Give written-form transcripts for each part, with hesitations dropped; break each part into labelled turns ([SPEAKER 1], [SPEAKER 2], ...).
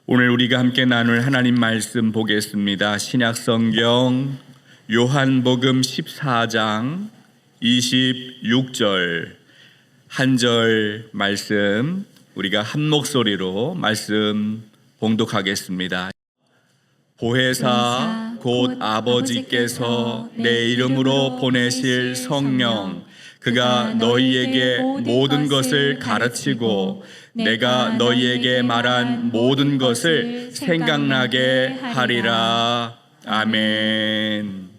[SPEAKER 1] 오늘 우리가 함께 나눌 하나님 말씀 보겠습니다. 신약성경 요한복음 14장 26절 한 절 말씀 우리가 한 목소리로 말씀 봉독하겠습니다. 보혜사 곧 아버지께서 내 이름으로 보내실 성령 그가 너희에게 모든 것을 가르치고 내가 너희에게 말한 모든 것을 생각나게 하리라. 아멘.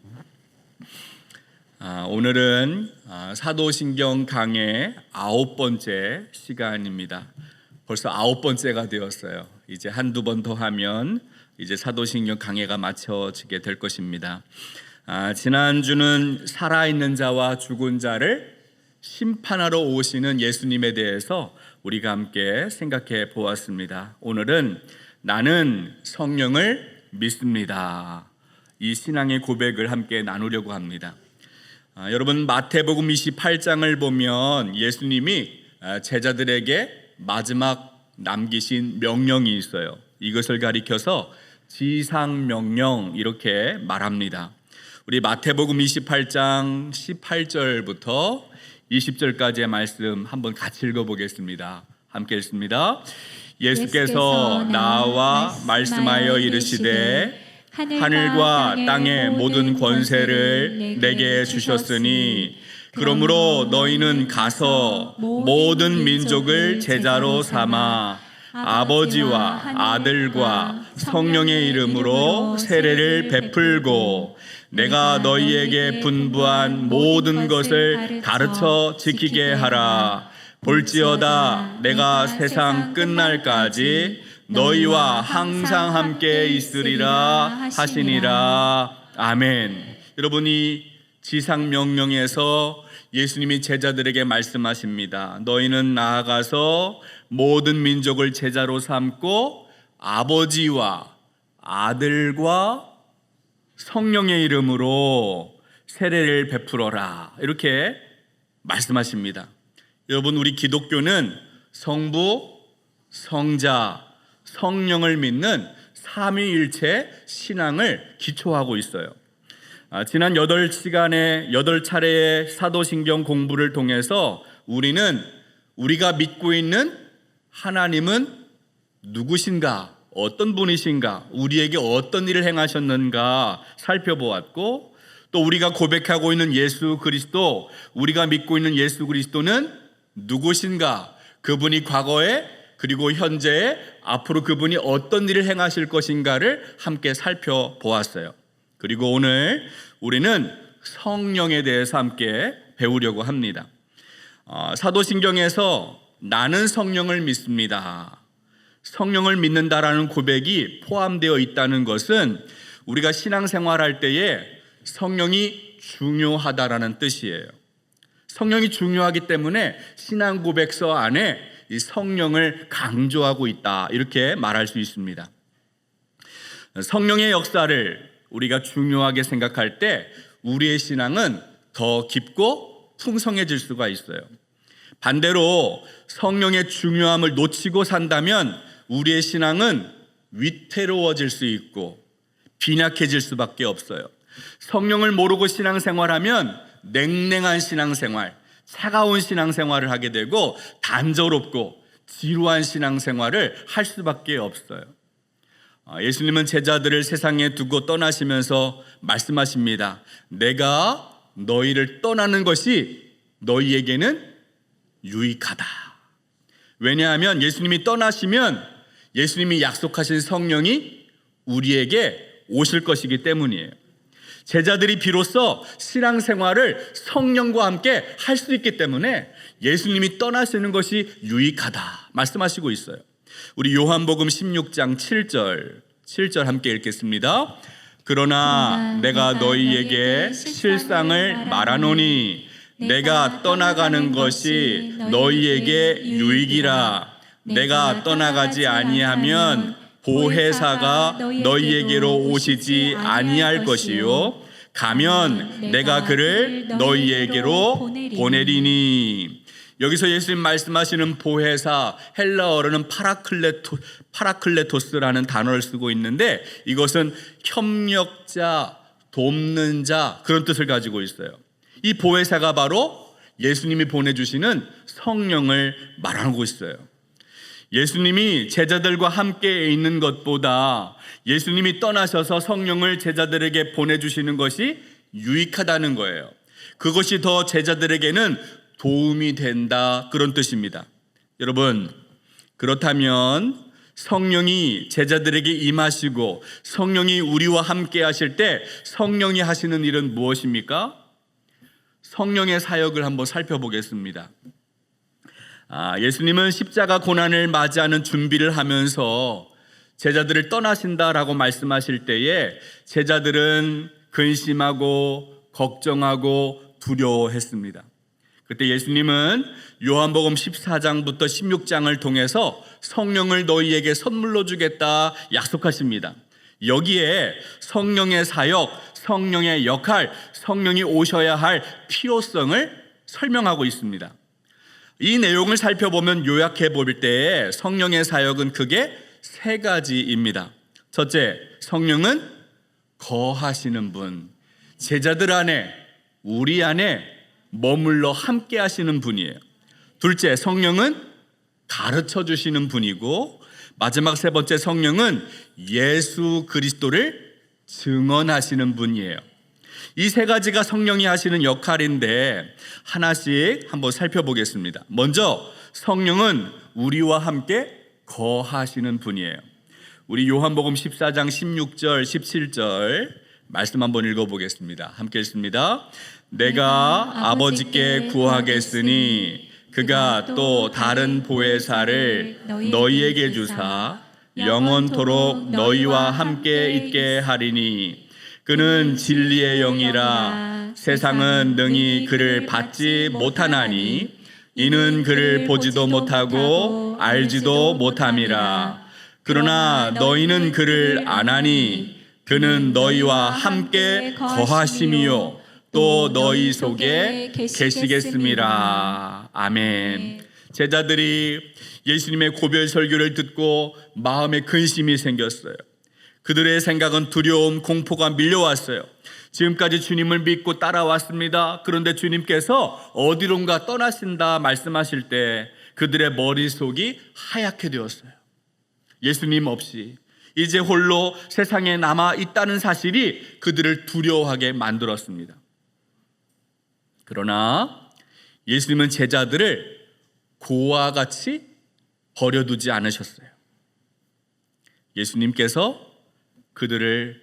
[SPEAKER 1] 오늘은 사도신경 강의 9번째 시간입니다. 벌써 9번째가 되었어요. 이제 한두 번 더 하면 이제 사도신경 강해가 마쳐지게 될 것입니다. 지난주는 살아있는 자와 죽은 자를 심판하러 오시는 예수님에 대해서 우리가 함께 생각해 보았습니다. 오늘은 나는 성령을 믿습니다. 이 신앙의 고백을 함께 나누려고 합니다. 여러분 마태복음 28장을 보면 예수님이 제자들에게 마지막 남기신 명령이 있어요. 이것을 가리켜서 지상명령 이렇게 말합니다. 우리 마태복음 28장 18절부터 20절까지의 말씀 한번 같이 읽어보겠습니다. 함께 읽습니다. 예수께서 나와 말씀하여 이르시되 하늘과 땅의 모든 권세를 내게 주셨으니 그러므로 너희는 가서 모든 민족을 제자로 삼아 아버지와 아들과 성령의 이름으로 세례를 베풀고 내가 너희에게 분부한 모든 것을 가르쳐 지키게 하라. 볼지어다 내가 세상 끝날까지 너희와 항상 함께 있으리라 하시니라. 아멘. 여러분이 지상명령에서 예수님이 제자들에게 말씀하십니다. 너희는 나아가서 모든 민족을 제자로 삼고 아버지와 아들과 성령의 이름으로 세례를 베풀어라. 이렇게 말씀하십니다. 여러분 우리 기독교는 성부, 성자, 성령을 믿는 삼위일체 신앙을 기초하고 있어요. 지난 8시간에 8차례의 사도신경 공부를 통해서 우리가 믿고 있는 하나님은 누구신가? 어떤 분이신가? 우리에게 어떤 일을 행하셨는가 살펴보았고 또 우리가 고백하고 있는 예수 그리스도, 우리가 믿고 있는 예수 그리스도는 누구신가? 그분이 과거에 그리고 현재에 앞으로 그분이 어떤 일을 행하실 것인가를 함께 살펴보았어요. 그리고 오늘 우리는 성령에 대해서 함께 배우려고 합니다. 사도신경에서 나는 성령을 믿습니다. 성령을 믿는다라는 고백이 포함되어 있다는 것은 우리가 신앙생활할 때에 성령이 중요하다라는 뜻이에요. 성령이 중요하기 때문에 신앙 고백서 안에 이 성령을 강조하고 있다 이렇게 말할 수 있습니다. 성령의 역사를 우리가 중요하게 생각할 때 우리의 신앙은 더 깊고 풍성해질 수가 있어요. 반대로 성령의 중요함을 놓치고 산다면 우리의 신앙은 위태로워질 수 있고 빈약해질 수밖에 없어요. 성령을 모르고 신앙생활하면 냉랭한 신앙생활, 차가운 신앙생활을 하게 되고 단조롭고 지루한 신앙생활을 할 수밖에 없어요. 예수님은 제자들을 세상에 두고 떠나시면서 말씀하십니다. 내가 너희를 떠나는 것이 너희에게는 유익하다. 왜냐하면 예수님이 떠나시면 예수님이 약속하신 성령이 우리에게 오실 것이기 때문이에요. 제자들이 비로소 신앙생활을 성령과 함께 할 수 있기 때문에 예수님이 떠나시는 것이 유익하다 말씀하시고 있어요. 우리 요한복음 16장 7절 함께 읽겠습니다. 그러나 내가 너희에게 실상을 말하노니 내가 떠나가는 것이 너희에게 유익이라. 내가 떠나가지 아니하면 보혜사가 너희에게로 오시지 아니할 것이요 가면 내가 그를 너희에게로 보내리니. 여기서 예수님 말씀하시는 보혜사, 헬라어로는 파라클레토스라는 단어를 쓰고 있는데 이것은 협력자, 돕는 자, 그런 뜻을 가지고 있어요. 이 보혜사가 바로 예수님이 보내주시는 성령을 말하고 있어요. 예수님이 제자들과 함께 있는 것보다 예수님이 떠나셔서 성령을 제자들에게 보내주시는 것이 유익하다는 거예요. 그것이 더 제자들에게는 도움이 된다, 그런 뜻입니다. 여러분, 그렇다면 성령이 제자들에게 임하시고 성령이 우리와 함께 하실 때 성령이 하시는 일은 무엇입니까? 성령의 사역을 한번 살펴보겠습니다. 예수님은 십자가 고난을 맞이하는 준비를 하면서 제자들을 떠나신다라고 말씀하실 때에 제자들은 근심하고 걱정하고 두려워했습니다. 그때 예수님은 요한복음 14장부터 16장을 통해서 성령을 너희에게 선물로 주겠다 약속하십니다. 여기에 성령의 사역, 성령의 역할, 성령이 오셔야 할 필요성을 설명하고 있습니다. 이 내용을 살펴보면 요약해 볼 때 성령의 사역은 크게 세 가지입니다. 첫째, 성령은 거하시는 분, 제자들 안에, 우리 안에 머물러 함께 하시는 분이에요. 둘째, 성령은 가르쳐 주시는 분이고, 마지막 세 번째, 성령은 예수 그리스도를 증언하시는 분이에요. 이 세 가지가 성령이 하시는 역할인데 하나씩 한번 살펴보겠습니다. 먼저 성령은 우리와 함께 거하시는 분이에요. 우리 요한복음 14장 16절 17절 말씀 한번 읽어보겠습니다. 함께 읽습니다. 내가 아버지께 구하겠으니 그가 또 다른 보혜사를 너희에게 주사 영원토록 너희와 함께 있게 하리니 그는 진리의 영이라 세상은 능히 그를 받지 못하나니 이는 그를 보지도 못하고 알지도 못함이라. 그러나 너희는 그를 아나니 그는 너희와 함께 거하심이요 또 너희 속에 계시겠음이라. 아멘. 제자들이 예수님의 고별 설교를 듣고 마음에 근심이 생겼어요. 그들의 생각은 두려움, 공포가 밀려왔어요. 지금까지 주님을 믿고 따라왔습니다. 그런데 주님께서 어디론가 떠나신다 말씀하실 때 그들의 머릿속이 하얗게 되었어요. 예수님 없이 이제 홀로 세상에 남아 있다는 사실이 그들을 두려워하게 만들었습니다. 그러나 예수님은 제자들을 고와 같이 버려두지 않으셨어요. 예수님께서 그들을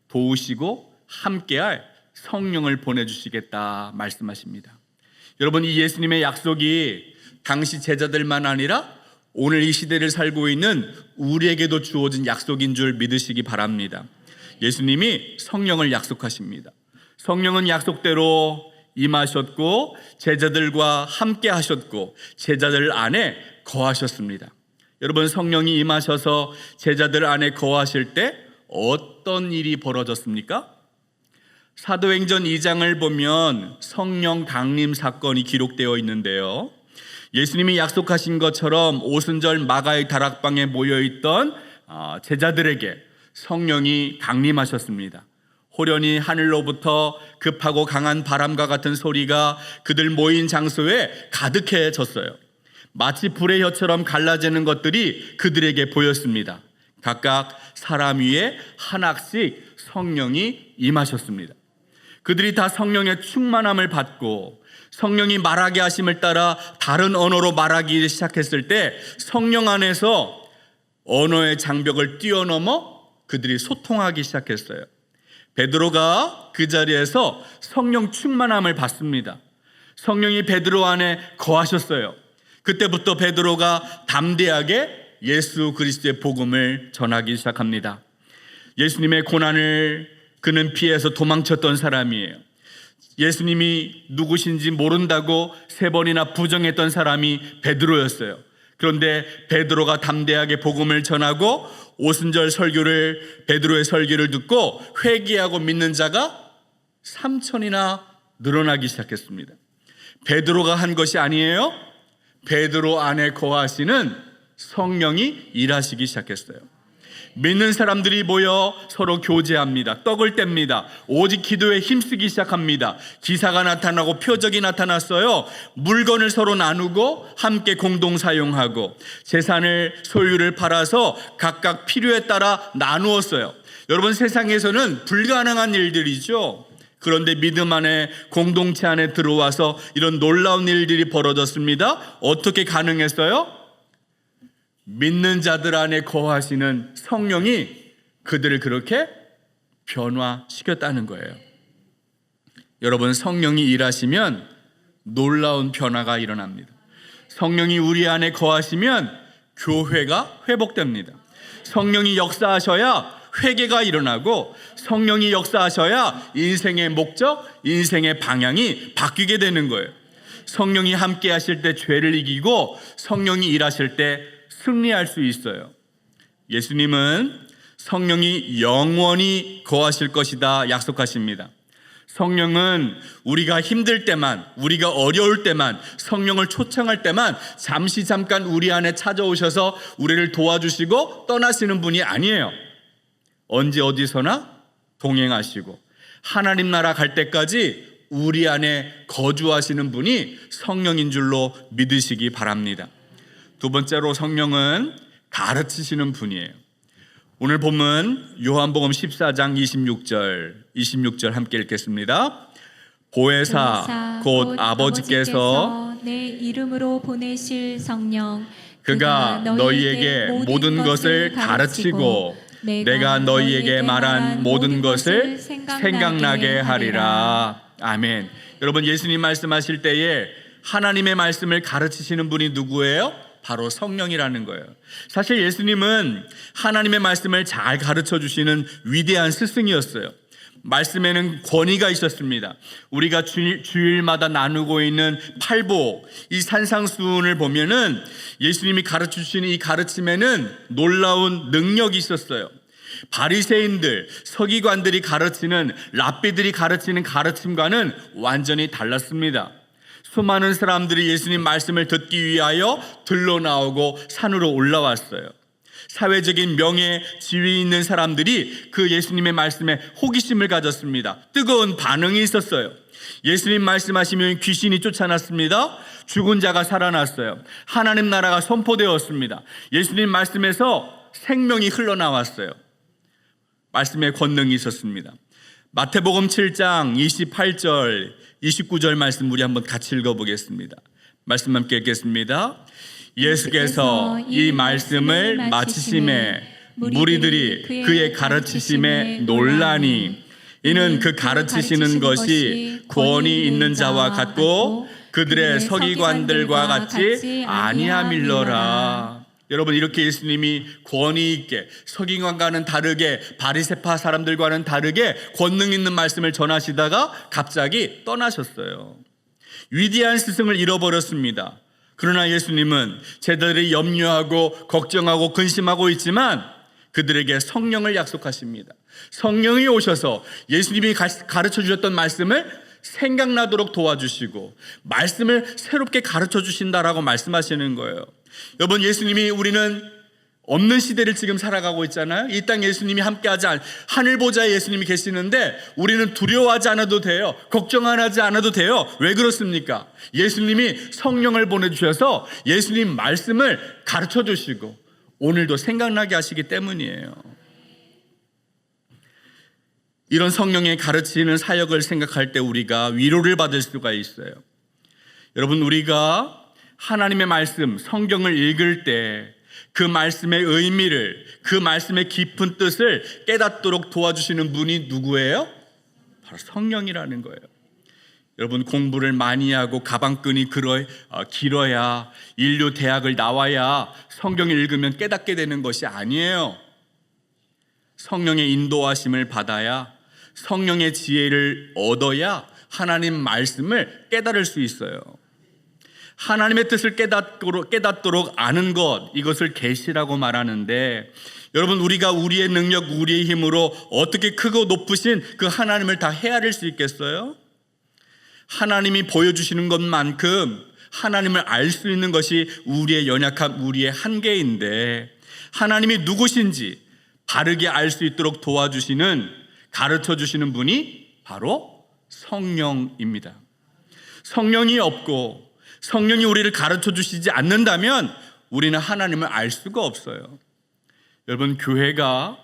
[SPEAKER 1] 도우시고 함께할 성령을 보내주시겠다 말씀하십니다. 여러분, 이 예수님의 약속이 당시 제자들만 아니라 오늘 이 시대를 살고 있는 우리에게도 주어진 약속인 줄 믿으시기 바랍니다. 예수님이 성령을 약속하십니다. 성령은 약속대로 임하셨고 제자들과 함께 하셨고 제자들 안에 거하셨습니다. 여러분, 성령이 임하셔서 제자들 안에 거하실 때 어떤 일이 벌어졌습니까? 사도행전 2장을 보면 성령 강림 사건이 기록되어 있는데요. 예수님이 약속하신 것처럼 오순절 마가의 다락방에 모여있던 제자들에게 성령이 강림하셨습니다. 호련히 하늘로부터 급하고 강한 바람과 같은 소리가 그들 모인 장소에 가득해졌어요. 마치 불의 혀처럼 갈라지는 것들이 그들에게 보였습니다. 각각 사람 위에 하나씩 성령이 임하셨습니다. 그들이 다 성령의 충만함을 받고 성령이 말하게 하심을 따라 다른 언어로 말하기 시작했을 때 성령 안에서 언어의 장벽을 뛰어넘어 그들이 소통하기 시작했어요. 베드로가 그 자리에서 성령 충만함을 받습니다. 성령이 베드로 안에 거하셨어요. 그때부터 베드로가 담대하게 예수 그리스도의 복음을 전하기 시작합니다. 예수님의 고난을 그는 피해서 도망쳤던 사람이에요. 예수님이 누구신지 모른다고 3번이나 부정했던 사람이 베드로였어요. 그런데 베드로가 담대하게 복음을 전하고 오순절 설교를 베드로의 설교를 듣고 회개하고 믿는 자가 3,000이나 늘어나기 시작했습니다. 베드로가 한 것이 아니에요. 베드로 안에 거하시는 성령이 일하시기 시작했어요. 믿는 사람들이 모여 서로 교제합니다. 떡을 뗍니다. 오직 기도에 힘쓰기 시작합니다. 기사가 나타나고 표적이 나타났어요. 물건을 서로 나누고 함께 공동 사용하고 재산을 소유를 팔아서 각각 필요에 따라 나누었어요. 여러분, 세상에서는 불가능한 일들이죠. 그런데 믿음 안에 공동체 안에 들어와서 이런 놀라운 일들이 벌어졌습니다. 어떻게 가능했어요? 믿는 자들 안에 거하시는 성령이 그들을 그렇게 변화시켰다는 거예요. 여러분, 성령이 일하시면 놀라운 변화가 일어납니다. 성령이 우리 안에 거하시면 교회가 회복됩니다. 성령이 역사하셔야 회개가 일어나고, 성령이 역사하셔야 인생의 목적, 인생의 방향이 바뀌게 되는 거예요. 성령이 함께 하실 때 죄를 이기고, 성령이 일하실 때 승리할 수 있어요. 예수님은 성령이 영원히 거하실 것이다 약속하십니다. 성령은 우리가 힘들 때만, 우리가 어려울 때만, 성령을 초청할 때만 잠깐 우리 안에 찾아오셔서 우리를 도와주시고 떠나시는 분이 아니에요. 언제 어디서나 동행하시고 하나님 나라 갈 때까지 우리 안에 거주하시는 분이 성령인 줄로 믿으시기 바랍니다. 두 번째로, 성령은 가르치시는 분이에요. 오늘 본문 요한복음 14장 26절 함께 읽겠습니다. 보혜사 곧 아버지께서
[SPEAKER 2] 내 이름으로 보내실 성령,
[SPEAKER 1] 그가 너희에게 모든 것을 가르치고 내가 너희에게 말한 모든 것을 생각나게 하리라. 아멘. 여러분, 예수님 말씀하실 때에 하나님의 말씀을 가르치시는 분이 누구예요? 바로 성령이라는 거예요. 사실 예수님은 하나님의 말씀을 잘 가르쳐 주시는 위대한 스승이었어요. 말씀에는 권위가 있었습니다. 우리가 주일마다 나누고 있는 팔복, 이 산상수훈을 보면은 예수님이 가르쳐 주시는 이 가르침에는 놀라운 능력이 있었어요. 바리새인들, 서기관들이 가르치는, 랍비들이 가르치는 가르침과는 완전히 달랐습니다. 수많은 사람들이 예수님 말씀을 듣기 위하여 들러 나오고 산으로 올라왔어요. 사회적인 명예, 지위 있는 사람들이 그 예수님의 말씀에 호기심을 가졌습니다. 뜨거운 반응이 있었어요. 예수님 말씀하시면 귀신이 쫓아났습니다. 죽은 자가 살아났어요. 하나님 나라가 선포되었습니다. 예수님 말씀에서 생명이 흘러나왔어요. 말씀에 권능이 있었습니다. 마태복음 7장 28절 29절 말씀 우리 한번 같이 읽어보겠습니다. 말씀 함께 읽겠습니다. 예수께서 이 말씀을 마치심에 무리들이 그의 가르치심에 놀라니, 이는 그 가르치시는 것이 권위 있는 자와 같고 그들의 서기관들과 같이 아니함일러라. 여러분, 이렇게 예수님이 권위 있게, 서기관과는 다르게, 바리새파 사람들과는 다르게 권능 있는 말씀을 전하시다가 갑자기 떠나셨어요. 위대한 스승을 잃어버렸습니다. 그러나 예수님은 제자들이 염려하고 걱정하고 근심하고 있지만 그들에게 성령을 약속하십니다. 성령이 오셔서 예수님이 가르쳐 주셨던 말씀을 생각나도록 도와주시고 말씀을 새롭게 가르쳐 주신다라고 말씀하시는 거예요. 여러분, 예수님이, 우리는 없는 시대를 지금 살아가고 있잖아요. 이 땅 예수님이 함께하지 하늘 보좌에 예수님이 계시는데 우리는 두려워하지 않아도 돼요. 걱정하지 않아도 돼요. 왜 그렇습니까? 예수님이 성령을 보내주셔서 예수님 말씀을 가르쳐 주시고 오늘도 생각나게 하시기 때문이에요. 이런 성령의 가르치는 사역을 생각할 때 우리가 위로를 받을 수가 있어요. 여러분, 우리가 하나님의 말씀, 성경을 읽을 때 그 말씀의 의미를, 그 말씀의 깊은 뜻을 깨닫도록 도와주시는 분이 누구예요? 바로 성령이라는 거예요. 여러분, 공부를 많이 하고 가방끈이 길어야, 인류 대학을 나와야 성경을 읽으면 깨닫게 되는 것이 아니에요. 성령의 인도하심을 받아야, 성령의 지혜를 얻어야 하나님 말씀을 깨달을 수 있어요. 하나님의 뜻을 깨닫도록 아는 것, 이것을 계시라고 말하는데, 여러분, 우리가 우리의 능력, 우리의 힘으로 어떻게 크고 높으신 그 하나님을 다 헤아릴 수 있겠어요? 하나님이 보여주시는 것만큼 하나님을 알 수 있는 것이 우리의 연약함, 우리의 한계인데 하나님이 누구신지 바르게 알 수 있도록 도와주시는, 가르쳐 주시는 분이 바로 성령입니다. 성령이 없고 성령이 우리를 가르쳐 주시지 않는다면 우리는 하나님을 알 수가 없어요. 여러분, 교회가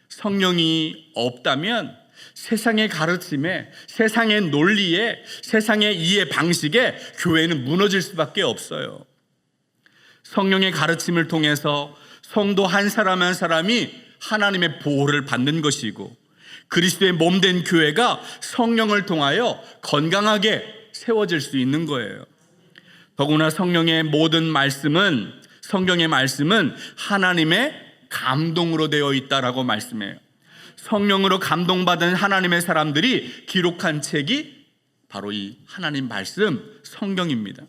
[SPEAKER 1] 성령이 없다면 세상의 가르침에, 세상의 논리에, 세상의 이해 방식에 교회는 무너질 수밖에 없어요. 성령의 가르침을 통해서 성도 한 사람 한 사람이 하나님의 보호를 받는 것이고 그리스도의 몸된 교회가 성령을 통하여 건강하게 세워질 수 있는 거예요. 더구나 성령의 모든 말씀은, 성경의 말씀은 하나님의 감동으로 되어 있다라고 말씀해요. 성령으로 감동받은 하나님의 사람들이 기록한 책이 바로 이 하나님 말씀 성경입니다.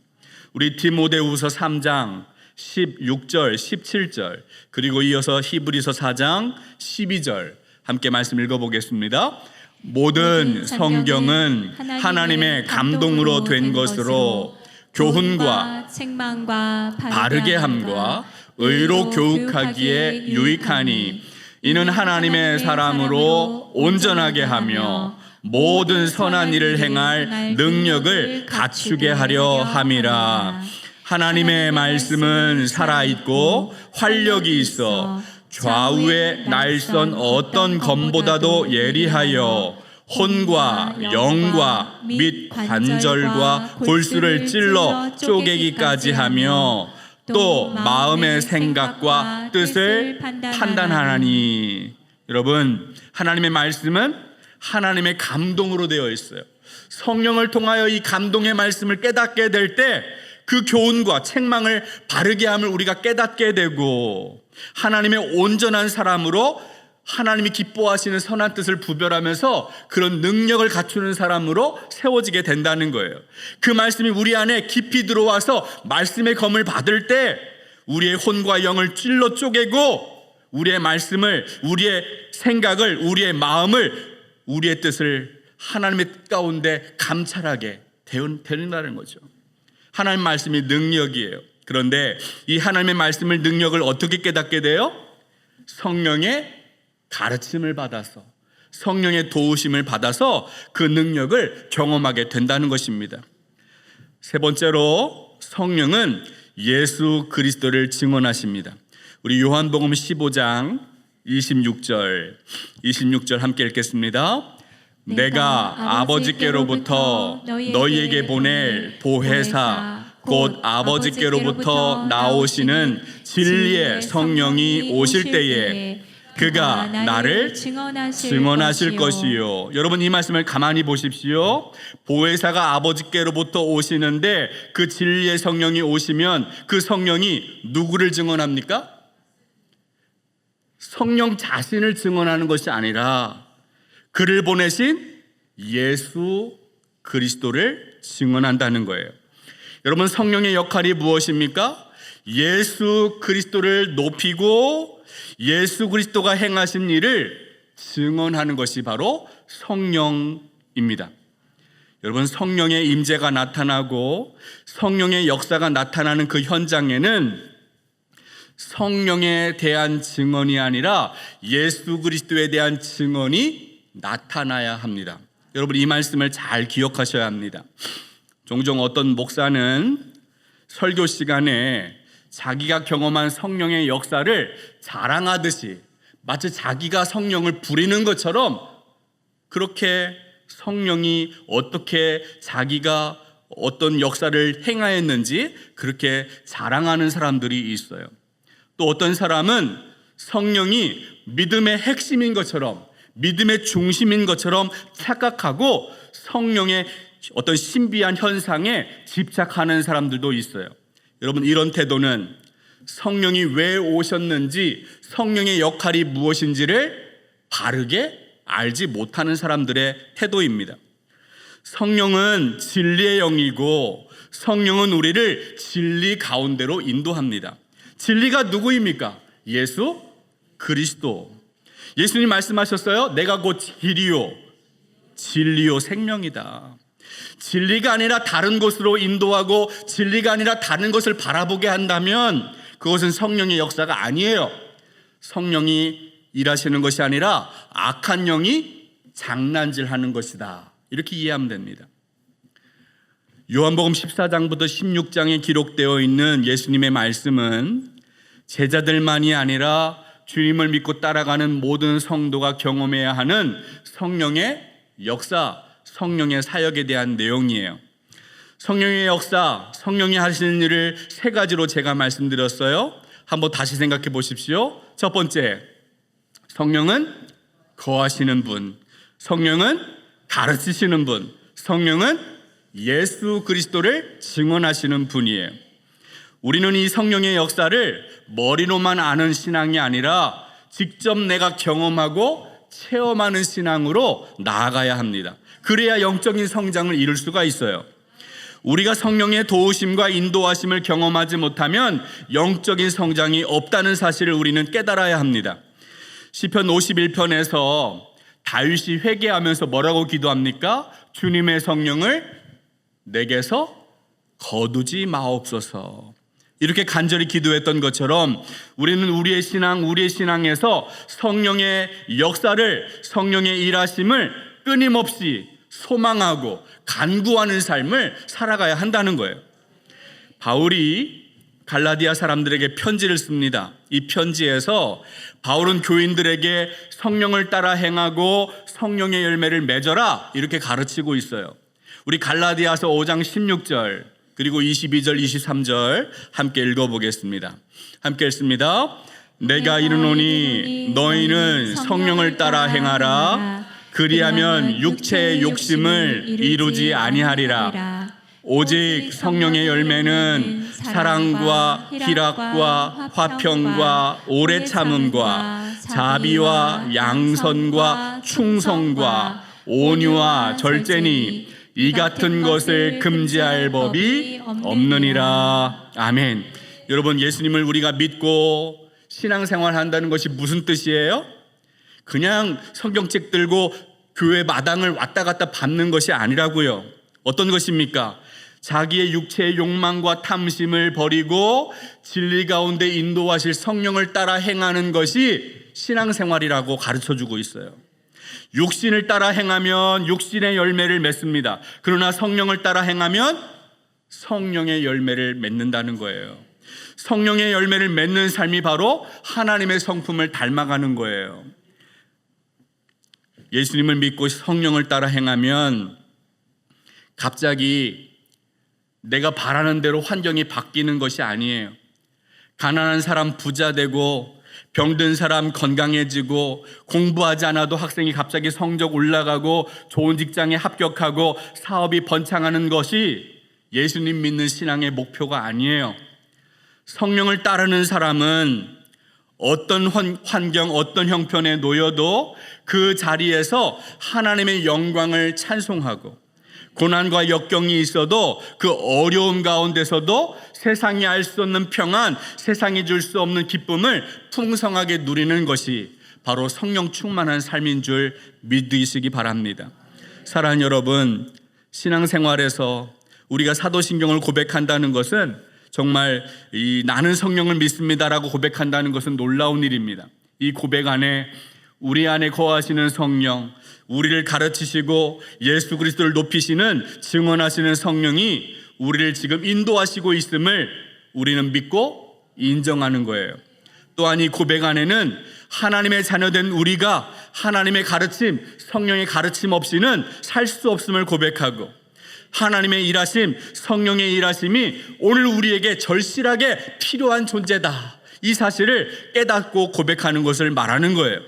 [SPEAKER 1] 우리 디모데후서 3장 16절, 17절, 그리고 이어서 히브리서 4장 12절 함께 말씀 읽어보겠습니다. 모든 성경은 하나님의 감동으로 된 것으로 교훈과
[SPEAKER 2] 책망과
[SPEAKER 1] 바르게 함과 의로 교육하기에 유익하니 이는 하나님의 사람으로 온전하게 하며 모든 선한 일을 행할 능력을 갖추게 하려 함이라. 하나님의 말씀은 살아있고 활력이 있어 좌우의 날선 어떤 검보다도 예리하여 혼과 영과 및 관절과 골수를 찔러 쪼개기까지 하며 또 마음의 생각과 뜻을 판단하나니. 여러분, 하나님의 말씀은 하나님의 감동으로 되어 있어요. 성령을 통하여 이 감동의 말씀을 깨닫게 될 때 그 교훈과 책망을 바르게 함을 우리가 깨닫게 되고 하나님의 온전한 사람으로 하나님이 기뻐하시는 선한 뜻을 부별하면서 그런 능력을 갖추는 사람으로 세워지게 된다는 거예요. 그 말씀이 우리 안에 깊이 들어와서 말씀의 검을 받을 때 우리의 혼과 영을 찔러 쪼개고 우리의 말씀을, 우리의 생각을, 우리의 마음을, 우리의 뜻을 하나님의 뜻 가운데 감찰하게 되는다는 거죠. 하나님 말씀이 능력이에요. 그런데 이 하나님의 말씀을, 능력을 어떻게 깨닫게 돼요? 성령의 가르침을 받아서, 성령의 도우심을 받아서 그 능력을 경험하게 된다는 것입니다. 세 번째로 성령은 예수 그리스도를 증언하십니다. 우리 요한복음 15장 26절 함께 읽겠습니다. 내가 아버지께로부터 너희에게 보낼 보혜사 곧 아버지께로부터 나오시는 진리의 성령이 오실 때에 그가 나를 증언하실 것이요. 여러분, 이 말씀을 가만히 보십시오. 보혜사가 아버지께로부터 오시는데 그 진리의 성령이 오시면 그 성령이 누구를 증언합니까? 성령 자신을 증언하는 것이 아니라 그를 보내신 예수 그리스도를 증언한다는 거예요. 여러분, 성령의 역할이 무엇입니까? 예수 그리스도를 높이고 예수 그리스도가 행하신 일을 증언하는 것이 바로 성령입니다. 여러분, 성령의 임재가 나타나고 성령의 역사가 나타나는 그 현장에는 성령에 대한 증언이 아니라 예수 그리스도에 대한 증언이 나타나야 합니다. 여러분, 이 말씀을 잘 기억하셔야 합니다. 종종 어떤 목사는 설교 시간에 자기가 경험한 성령의 역사를 자랑하듯이 마치 자기가 성령을 부리는 것처럼 그렇게 성령이 어떻게 자기가 어떤 역사를 행하였는지 그렇게 자랑하는 사람들이 있어요. 또 어떤 사람은 성령이 믿음의 핵심인 것처럼, 믿음의 중심인 것처럼 착각하고 성령의 어떤 신비한 현상에 집착하는 사람들도 있어요. 여러분, 이런 태도는 성령이 왜 오셨는지, 성령의 역할이 무엇인지를 바르게 알지 못하는 사람들의 태도입니다. 성령은 진리의 영이고 성령은 우리를 진리 가운데로 인도합니다. 진리가 누구입니까? 예수 그리스도. 예수님 말씀하셨어요. 내가 곧 길이요 진리요 생명이다. 진리가 아니라 다른 곳으로 인도하고 진리가 아니라 다른 것을 바라보게 한다면 그것은 성령의 역사가 아니에요. 성령이 일하시는 것이 아니라 악한 영이 장난질하는 것이다. 이렇게 이해하면 됩니다. 요한복음 14장부터 16장에 기록되어 있는 예수님의 말씀은 제자들만이 아니라 주님을 믿고 따라가는 모든 성도가 경험해야 하는 성령의 역사, 성령의 사역에 대한 내용이에요. 성령의 역사, 성령이 하시는 일을 세 가지로 제가 말씀드렸어요. 한번 다시 생각해 보십시오. 첫 번째, 성령은 거하시는 분, 성령은 가르치시는 분, 성령은 예수 그리스도를 증언하시는 분이에요. 우리는 이 성령의 역사를 머리로만 아는 신앙이 아니라 직접 내가 경험하고 체험하는 신앙으로 나아가야 합니다. 그래야 영적인 성장을 이룰 수가 있어요. 우리가 성령의 도우심과 인도하심을 경험하지 못하면 영적인 성장이 없다는 사실을 우리는 깨달아야 합니다. 시편 51편에서 다윗이 회개하면서 뭐라고 기도합니까? 주님의 성령을 내게서 거두지 마옵소서. 이렇게 간절히 기도했던 것처럼 우리는 우리의 신앙에서 성령의 역사를, 성령의 일하심을 끊임없이 소망하고 간구하는 삶을 살아가야 한다는 거예요. 바울이 갈라디아 사람들에게 편지를 씁니다. 이 편지에서 바울은 교인들에게 성령을 따라 행하고 성령의 열매를 맺어라 이렇게 가르치고 있어요. 우리 갈라디아서 5장 16절 그리고 22절 23절 함께 읽어보겠습니다. 함께 읽습니다. 내가 이르노니 너희는 성령을 따라 행하라. 그리하면 육체의 욕심을 이루지 아니하리라. 오직 성령의 열매는 사랑과 희락과 화평과 오래 참음과 자비와 양선과 충성과 온유와 절제니 이 같은 것을 금지할 법이 없느니라. 아멘. 여러분, 예수님을 우리가 믿고 신앙생활 한다는 것이 무슨 뜻이에요? 그냥 성경책 들고 교회 마당을 왔다 갔다 밟는 것이 아니라고요. 어떤 것입니까? 자기의 육체의 욕망과 탐심을 버리고 진리 가운데 인도하실 성령을 따라 행하는 것이 신앙생활이라고 가르쳐주고 있어요. 육신을 따라 행하면 육신의 열매를 맺습니다. 그러나 성령을 따라 행하면 성령의 열매를 맺는다는 거예요. 성령의 열매를 맺는 삶이 바로 하나님의 성품을 닮아가는 거예요. 예수님을 믿고 성령을 따라 행하면 갑자기 내가 바라는 대로 환경이 바뀌는 것이 아니에요. 가난한 사람 부자 되고 병든 사람 건강해지고 공부하지 않아도 학생이 갑자기 성적 올라가고 좋은 직장에 합격하고 사업이 번창하는 것이 예수님 믿는 신앙의 목표가 아니에요. 성령을 따르는 사람은 어떤 환경, 어떤 형편에 놓여도 그 자리에서 하나님의 영광을 찬송하고 고난과 역경이 있어도 그 어려움 가운데서도 세상이 알 수 없는 평안, 세상이 줄 수 없는 기쁨을 풍성하게 누리는 것이 바로 성령 충만한 삶인 줄 믿으시기 바랍니다. 사랑하는 여러분, 신앙생활에서 우리가 사도신경을 고백한다는 것은 정말 나는 성령을 믿습니다라고 고백한다는 것은 놀라운 일입니다. 이 고백 안에 우리 안에 거하시는 성령, 우리를 가르치시고 예수 그리스도를 높이시는 증언하시는 성령이 우리를 지금 인도하시고 있음을 우리는 믿고 인정하는 거예요. 또한 이 고백 안에는 하나님의 자녀된 우리가 하나님의 가르침, 성령의 가르침 없이는 살 수 없음을 고백하고 하나님의 일하심, 성령의 일하심이 오늘 우리에게 절실하게 필요한 존재다. 이 사실을 깨닫고 고백하는 것을 말하는 거예요.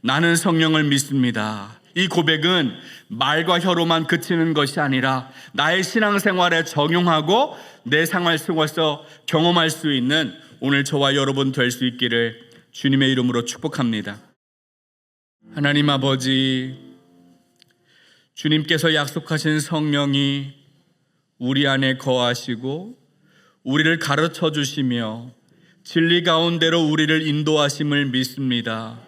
[SPEAKER 1] 나는 성령을 믿습니다. 이 고백은 말과 혀로만 그치는 것이 아니라 나의 신앙생활에 적용하고 내 생활 속에서 경험할 수 있는 오늘 저와 여러분 될 수 있기를 주님의 이름으로 축복합니다. 하나님 아버지, 주님께서 약속하신 성령이 우리 안에 거하시고 우리를 가르쳐 주시며 진리 가운데로 우리를 인도하심을 믿습니다.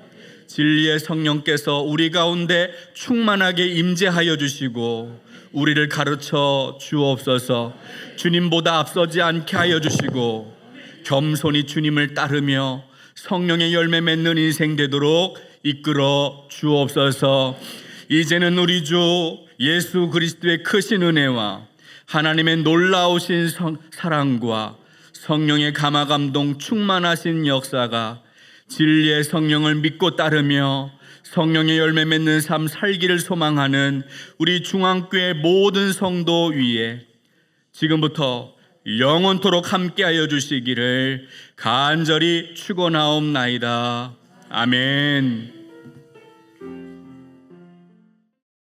[SPEAKER 1] 진리의 성령께서 우리 가운데 충만하게 임재하여 주시고 우리를 가르쳐 주옵소서. 주님보다 앞서지 않게 하여 주시고 겸손히 주님을 따르며 성령의 열매 맺는 인생 되도록 이끌어 주옵소서. 이제는 우리 주 예수 그리스도의 크신 은혜와 하나님의 놀라우신 사랑과 성령의 감화 감동 충만하신 역사가 진리의 성령을 믿고 따르며 성령의 열매 맺는 삶 살기를 소망하는 우리 중앙교회 모든 성도 위에 지금부터 영원토록 함께하여 주시기를 간절히 축원하옵나이다. 아멘.